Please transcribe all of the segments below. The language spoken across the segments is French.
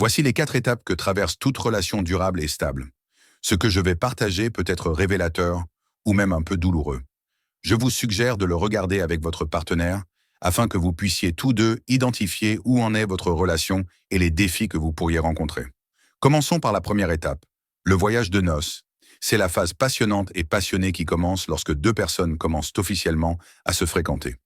Voici les 4 étapes que traverse toute relation durable et stable. Ce que je vais partager peut être révélateur ou même un peu douloureux. Je vous suggère de le regarder avec votre partenaire afin que vous puissiez tous deux identifier où en est votre relation et les défis que vous pourriez rencontrer. Commençons par la première étape, le voyage de noces. C'est la phase passionnante et passionnée qui commence lorsque deux personnes commencent officiellement à se fréquenter.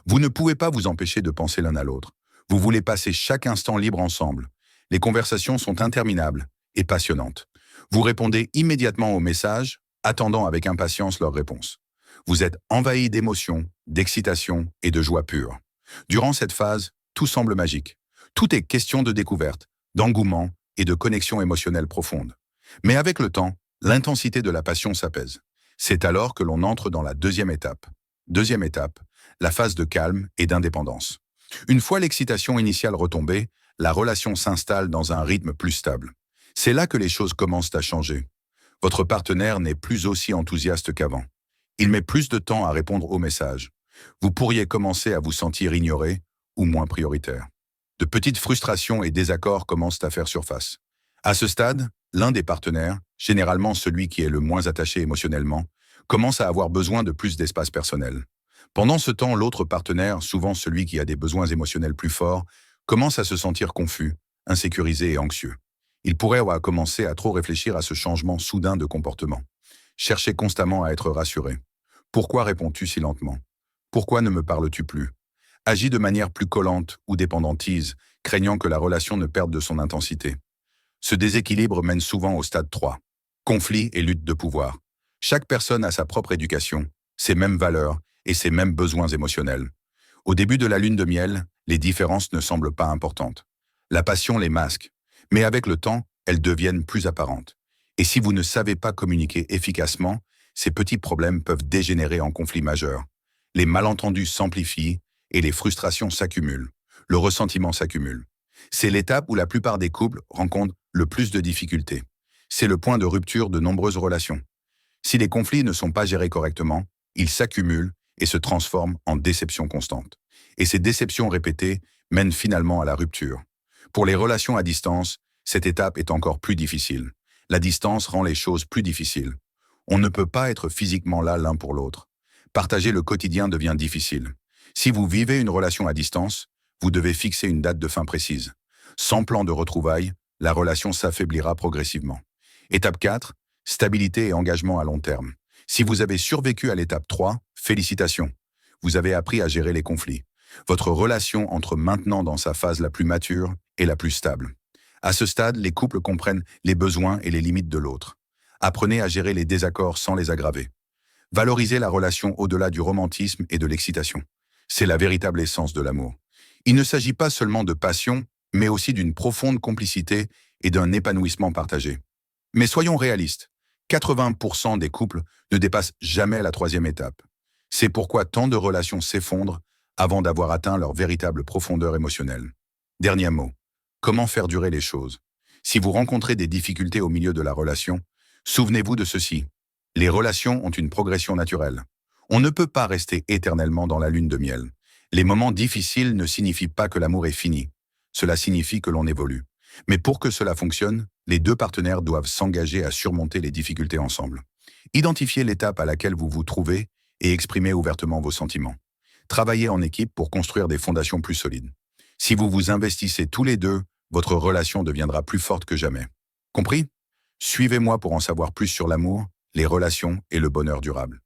Vous ne pouvez pas vous empêcher de penser l'un à l'autre. Vous voulez passer chaque instant libre ensemble. Les conversations sont interminables et passionnantes. Vous répondez immédiatement aux messages, attendant avec impatience leur réponse. Vous êtes envahi d'émotions, d'excitation et de joie pure. Durant cette phase, tout semble magique. Tout est question de découverte, d'engouement et de connexion émotionnelle profonde. Mais avec le temps, l'intensité de la passion s'apaise. C'est alors que l'on entre dans la deuxième étape. Deuxième étape, la phase de calme et d'indépendance. Une fois l'excitation initiale retombée, la relation s'installe dans un rythme plus stable. C'est là que les choses commencent à changer. Votre partenaire n'est plus aussi enthousiaste qu'avant. Il met plus de temps à répondre aux messages. Vous pourriez commencer à vous sentir ignoré ou moins prioritaire. De petites frustrations et désaccords commencent à faire surface. À ce stade, l'un des partenaires, généralement celui qui est le moins attaché émotionnellement, commence à avoir besoin de plus d'espace personnel. Pendant ce temps, l'autre partenaire, souvent celui qui a des besoins émotionnels plus forts, commence à se sentir confus, insécurisé et anxieux. Il pourrait avoir commencé à trop réfléchir à ce changement soudain de comportement. Chercher constamment à être rassuré. Pourquoi réponds-tu si lentement? Pourquoi ne me parles-tu plus? Agis de manière plus collante ou dépendantise, craignant que la relation ne perde de son intensité. Ce déséquilibre mène souvent au stade 3. Conflit et lutte de pouvoir. Chaque personne a sa propre éducation, ses mêmes valeurs et ses mêmes besoins émotionnels. Au début de la lune de miel, les différences ne semblent pas importantes. La passion les masque, mais avec le temps, elles deviennent plus apparentes. Et si vous ne savez pas communiquer efficacement, ces petits problèmes peuvent dégénérer en conflits majeurs. Les malentendus s'amplifient et les frustrations s'accumulent. Le ressentiment s'accumule. C'est l'étape où la plupart des couples rencontrent le plus de difficultés. C'est le point de rupture de nombreuses relations. Si les conflits ne sont pas gérés correctement, ils s'accumulent et se transforment en déceptions constantes. Et ces déceptions répétées mènent finalement à la rupture. Pour les relations à distance, cette étape est encore plus difficile. La distance rend les choses plus difficiles. On ne peut pas être physiquement là l'un pour l'autre. Partager le quotidien devient difficile. Si vous vivez une relation à distance, vous devez fixer une date de fin précise. Sans plan de retrouvailles, la relation s'affaiblira progressivement. Étape 4, stabilité et engagement à long terme. Si vous avez survécu à l'étape 3, félicitations. Vous avez appris à gérer les conflits. Votre relation entre maintenant dans sa phase la plus mature et la plus stable. À ce stade, les couples comprennent les besoins et les limites de l'autre. Apprenez à gérer les désaccords sans les aggraver. Valorisez la relation au-delà du romantisme et de l'excitation. C'est la véritable essence de l'amour. Il ne s'agit pas seulement de passion, mais aussi d'une profonde complicité et d'un épanouissement partagé. Mais soyons réalistes, 80% des couples ne dépassent jamais la troisième étape. C'est pourquoi tant de relations s'effondrent avant d'avoir atteint leur véritable profondeur émotionnelle. Dernier mot, comment faire durer les choses? Si vous rencontrez des difficultés au milieu de la relation, souvenez-vous de ceci. Les relations ont une progression naturelle. On ne peut pas rester éternellement dans la lune de miel. Les moments difficiles ne signifient pas que l'amour est fini. Cela signifie que l'on évolue. Mais pour que cela fonctionne, les deux partenaires doivent s'engager à surmonter les difficultés ensemble. Identifiez l'étape à laquelle vous vous trouvez et exprimez ouvertement vos sentiments. Travaillez en équipe pour construire des fondations plus solides. Si vous vous investissez tous les deux, votre relation deviendra plus forte que jamais. Compris? Suivez-moi pour en savoir plus sur l'amour, les relations et le bonheur durable.